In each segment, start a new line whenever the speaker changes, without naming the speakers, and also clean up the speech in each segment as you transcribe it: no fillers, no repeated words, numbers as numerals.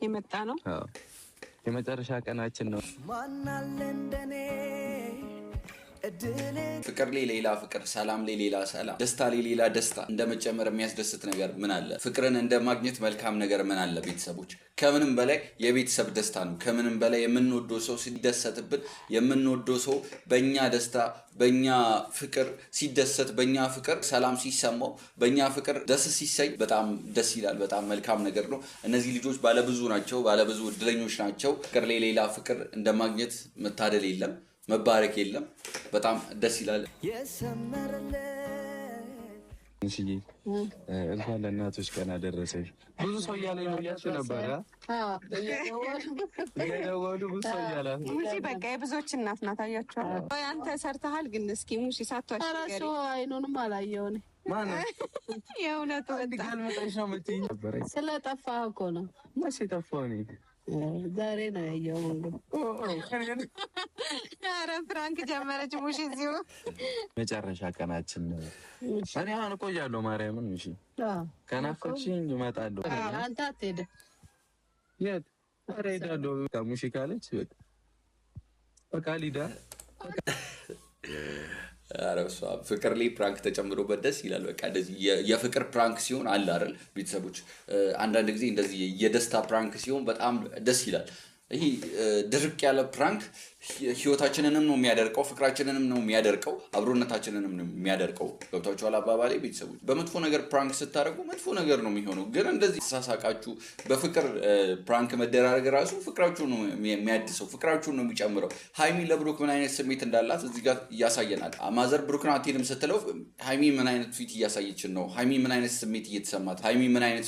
የመጣ ነው።
የመጨረሻ ቀናችን ነው።
ማናለ እንደኔ
ፍቅር ላይ ሌላ ፍቅር፣ ሰላም ላይ ሌላ ሰላም፣ ደስታ ላይ ሌላ ደስታ እንደመጨመር የሚያስደስት ነገር ምን አለ? ፍቅርን እንደማግኘት መልካም ነገር ምን አለ? ቤተሰቦች ከምንም በላይ የቤተሰብ ደስታ ነው። ከምንም በላይ የምንወደው ሰው ሲደሰትብን፣ የምንወደው ሰው በእኛ ደስታ በእኛ ፍቅር ሲደሰት፣ በእኛ ፍቅር ሰላም ሲሰማው፣ በእኛ ፍቅር ደስ ሲሰኝ በጣም ደስ ይላል። በጣም መልካም ነገር ነው። እነዚህ ልጆች ባለብዙ ናቸው፣ ባለብዙ እድለኞች ናቸው። ፍቅር ላይ ሌላ ፍቅር እንደማግኘት መታደል የለም፣ መባረክ የለም። በጣም ደስ ይላል።
እንሽዬ እንኳን ለእናቶች ቀን አደረሰሽ። ብዙ ሰው እያለ ነው እያልሽው ነበረ። የደወሉ ብዙ ሰው እያለ
ሙሺ በቃ የብዙዎች እናት ናት። አያችኋል። አንተ ሰርተሃል ግን እስኪ ሙሺ ሳቷሽ
ራሱ አይኑንም አላየው ነው
የእውነቱ
ዲጋልመጣሽ ነው የምትይኝ ነበረ።
ስለጠፋህ እኮ ነው።
መቼ ጠፋሁ እኔ?
ዛሬ ነው ያየው።
ኧረ ፍራንክ ጀመረች ሙሺ እዚሁ።
መጨረሻ ቀናችን ነው። እኔ አሁን እቆያለሁ። ማርያምን ሙሺ ከናፈቅሽኝ እመጣለሁ።
አንተ አትሄድም?
የት? ኧረ እሄዳለሁ። ሙሺ ካለች በቃ ሊዳ
አረብሷ ፍቅር ላይ ፕራንክ ተጨምሮበት ደስ ይላል። በቃ እንደዚህ የፍቅር ፕራንክ ሲሆን አለ አይደል ቤተሰቦች፣ አንዳንድ ጊዜ እንደዚህ የደስታ ፕራንክ ሲሆን በጣም ደስ ይላል። ይሄ ድርቅ ያለ ፕራንክ ህይወታችንንም ነው የሚያደርቀው፣ ፍቅራችንንም ነው የሚያደርቀው፣ አብሮነታችንንም ነው የሚያደርቀው። ገብታችኋል አባባሌ ቤተሰቦች? በመጥፎ ነገር ፕራንክ ስታደርጉ መጥፎ ነገር ነው የሚሆነው። ግን እንደዚህ ተሳሳቃችሁ በፍቅር ፕራንክ መደራረግ ራሱ ፍቅራችሁን ነው የሚያድሰው፣ ፍቅራችሁን ነው የሚጨምረው። ሀይሚ ለብሩክ ምን አይነት ስሜት እንዳላት እዚህ ጋር እያሳየናል። ማዘር ብሩክን አትሄድም ስትለው ሀይሚ ምን አይነት ፊት እያሳየችን ነው? ሀይሚ ምን አይነት ስሜት እየተሰማት፣ ሀይሚ ምን አይነት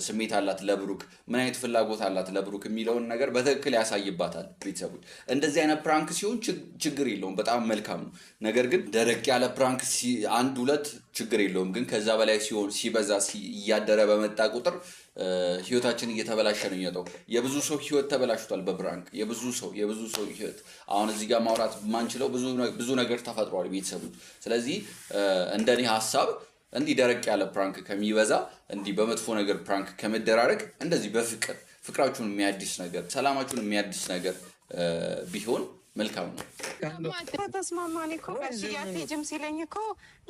ስሜት አላት ለብሩክ፣ ምን አይነት ፍላጎት አላት ለብሩክ የሚለውን ነገር በትክክል ያሳይባታል ቤተሰቦች። እንደዚህ አይነት ፕራንክ ሲሆን ችግር የለውም፣ በጣም መልካም ነው። ነገር ግን ደረቅ ያለ ፕራንክ አንድ ሁለት ችግር የለውም። ግን ከዛ በላይ ሲሆን ሲበዛ እያደረ በመጣ ቁጥር ህይወታችን እየተበላሸ ነው የሚመጣው። የብዙ ሰው ህይወት ተበላሽቷል በፕራንክ የብዙ ሰው ህይወት። አሁን እዚህ ጋር ማውራት የማንችለው ብዙ ነገር ተፈጥሯል ቤተሰቦች። ስለዚህ እንደኔ ሀሳብ እንዲህ ደረቅ ያለ ፕራንክ ከሚበዛ እንዲህ በመጥፎ ነገር ፕራንክ ከመደራረግ እንደዚህ ፍቅራችሁን የሚያድስ ነገር፣ ሰላማችሁን የሚያድስ ነገር ቢሆን መልካም ነው።
ተስማማን እኮ ጋሽዬ አትሄጂም ሲለኝ እኮ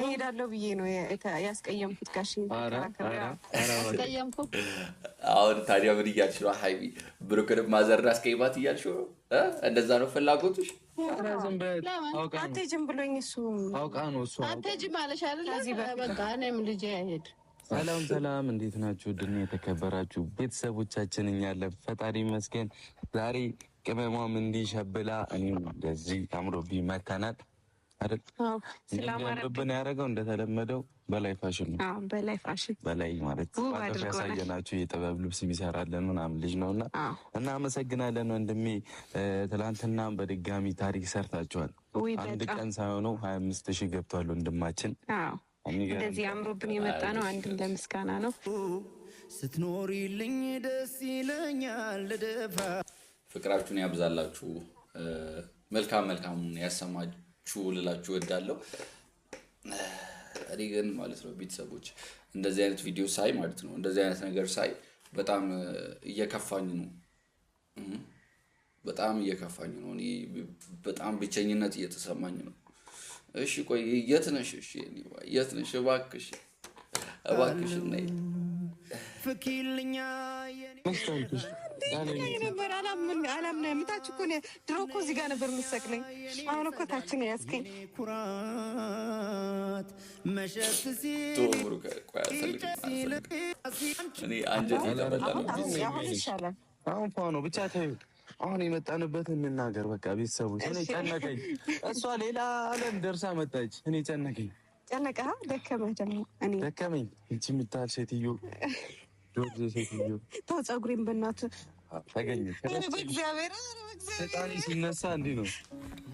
እሄዳለሁ ብዬ ነው ያስቀየምኩት። ጋሽዬ
ያስቀየምኩት
አሁን ታዲያ ምን እያልሽ ነው ሀይሚ? ብሩክንም ማዘር አስቀይማት እያልሽ ነው? እንደዛ ነው ፍላጎትሽ?
አትሄጂም ብሎኝ እሱ
አውቃ ነው እሱ
አትሄጂም አለሽ አይደል? በቃ እኔም ልጄ አይሄድ።
ሰላም እንዴት ናችሁ? ድና የተከበራችሁ ቤተሰቦቻችን፣ እኛ ፈጣሪ ይመስገን ዛሬ ቅመሟም እንዲሸብላ እኔም እንደዚህ አምሮብኝ መተናል አይደል? ስለማረብን ያደረገው እንደተለመደው በላይ ፋሽን ነው። በላይ ፋሽን በላይ ማለት ባለፈ ያሳየናችሁ የጥበብ ልብስ የሚሰራለን ምናምን ልጅ ነውና እናመሰግናለን ወንድሜ። ትላንትናም በድጋሚ ታሪክ ሰርታችኋል። አንድ ቀን ሳይሆነው 25,000 ገብቷል ወንድማችን።
እንደዚህ አምሮብን የመጣ ነው። አንድም ለምስጋና ነው።
ስትኖሪልኝ ደስ ይለኛል ደፋ
ፍቅራችሁን ያብዛላችሁ፣ መልካም ያሰማችሁ ልላችሁ እወዳለሁ። እኔ ግን ማለት ነው ቤተሰቦች እንደዚህ አይነት ቪዲዮ ሳይ ማለት ነው እንደዚህ አይነት ነገር ሳይ በጣም እየከፋኝ ነው። እኔ በጣም ብቸኝነት እየተሰማኝ ነው። እሺ ቆይ የት ነሽ? እባክሽ ነይ
ፍኪልኛ
ነበር አላምንም። ታች እኮ ድሮ እኮ እዚህ ጋር ነበር የምትሰቅለኝ። አሁን እኮ ታች ነው ያዝከኝ።
ኩራት መሸት
ይሻላል።
አሁን ነው ብቻ ተይው። አሁን የመጣንበትን እንናገር በቃ ቤተሰቦች። እኔ ጨነቀኝ። እሷ ሌላ ዓለም ደርሳ መጣች። እኔ ጨነቀኝ።
ጨነቀህ? ደከመህ ደግሞ። እኔ
ደከመኝ። እቺ የምታህል ሴትዮ ጆርጅ ሴትዮ
ተው፣ ፀጉሬን በእናትህ
ተገኘች።
በእግዚአብሔር
ሰይጣን ሲነሳ እንዲህ ነው።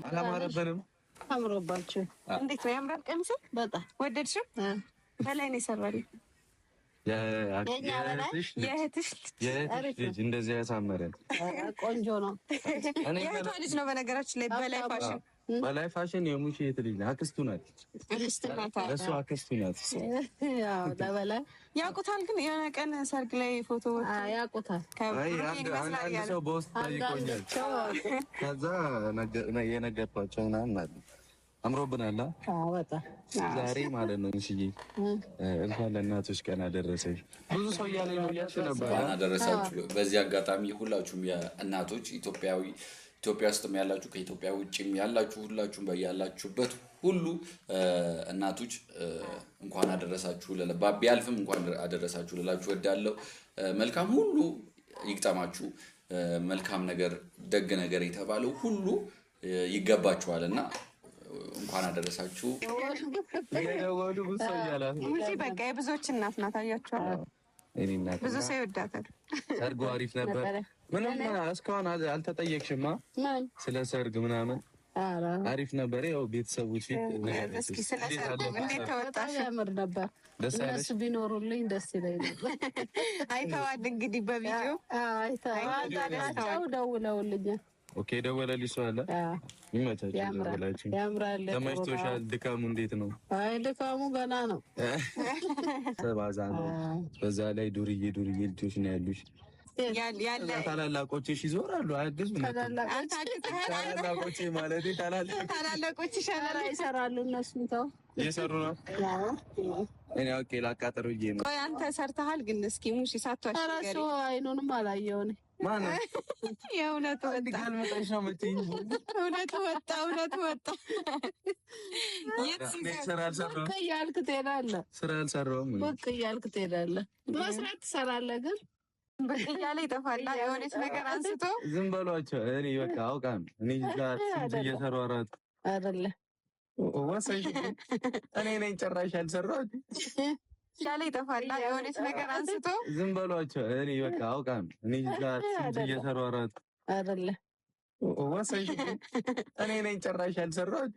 አላማረበንም?
አምሮባችሁ።
እንዴት ነው ያምራል ቀሚሱ። በጣም ወደድሽው? በላይ ነው የሰራልኝ።
የእህትሽ ልጅ እንደዚህ ያሳመረን
ቆንጆ ነው።
የእህቷ ልጅ ነው በነገራችን ላይ
በላይ ፋሽን የሙሽ የት ልጅ አክስቱ ናት። እሱ አክስቱ ናት።
ያውቁታል ግን የሆነ ቀን ሰርግ ላይ ፎቶ
ያውቁታል።
አንድ ሰው በውስጥ ጠይቆኛል። ከዛ የነገርኳቸው ምናምን ማለት ነው። አምሮብናል ዛሬ ማለት ነው። እንሽዬ እንኳን ለእናቶች ቀን አደረሰሽ። ብዙ ሰው እያለ ነው እያልሽ ነበር።
አደረሳችሁ። በዚህ አጋጣሚ ሁላችሁም የእናቶች ኢትዮጵያ ውስጥም ያላችሁ ከኢትዮጵያ ውጭም ያላችሁ ሁላችሁም በያላችሁበት ሁሉ እናቶች እንኳን አደረሳችሁ። ቢያልፍም እንኳን አደረሳችሁ ልላችሁ እወዳለሁ። መልካም ሁሉ ይግጠማችሁ። መልካም ነገር፣ ደግ ነገር የተባለው ሁሉ ይገባችኋልና እንኳን አደረሳችሁ።
በቃ የብዙዎች እናት ናት። አያችኋል፣ ብዙ ሰው ይወዳታል።
ሰርጉ አሪፍ ነበር። ምንም እስካሁን አልተጠየቅሽማ ስለ ሰርግ ምናምን። አሪፍ ነበር። ያው ቤተሰቦች
ያምር ነበር። እነሱ ቢኖሩልኝ ደስ ይለኝ ነበር።
አይተዋል እንግዲህ በቪዲዮ
ደውለውልኛል።
ኦኬ ደወለልሽ ሰው አለ? ይመቻችሁ።
ያምራል።
ተመችቶሻል? ድካሙ እንዴት ነው?
አይ ድካሙ ገና ነው።
ሰባዛ ነው። በዛ ላይ ዱርዬ ልጆች ነው ያሉሽ። ታላላቆችሽ ይዞራሉ። አያግዙም? ታላላቆች ማለት
ታላላቆች
ይሰራሉ። እነሱም ተው
እየሰሩ ነው። እኔ ኦኬ ላቃጠሩ ብዬ ነው።
ቆይ አንተ ሰርተሃል ግን እስኪ ሙሽ ሳትዋሽ
እራሱ አይኑንም አላየው እኔ
ማነው?
የእውነቱ ወጣ። እውነቱ ወጣ።
ስራ አልሰራሁም።
ብቅ እያልክ ትሄዳለህ።
ስራ አልሰራሁም።
ብቅ እያልክ ትሄዳለህ። መስራት ትሰራለህ ግን
ብቅ እያለ ይጠፋል። የሆነች ነገር አንስቶ
ዝም በሏቸው። እኔ በቃ አውቃም እኔ ጋር ስንት እየሰሩ አራት
አይደለ
ወሰንሽ እኔ ነኝ ጭራሽ ያልሰራሁት።
ያለ ይጠፋል። የሆነች ነገር አንስቶ
ዝም በሏቸው። እኔ በቃ አውቃም እኔ ጋር ስንት እየሰሩ አራት
አይደለ
ወሰንሽ እኔ ነኝ ጭራሽ ያልሰራሁት።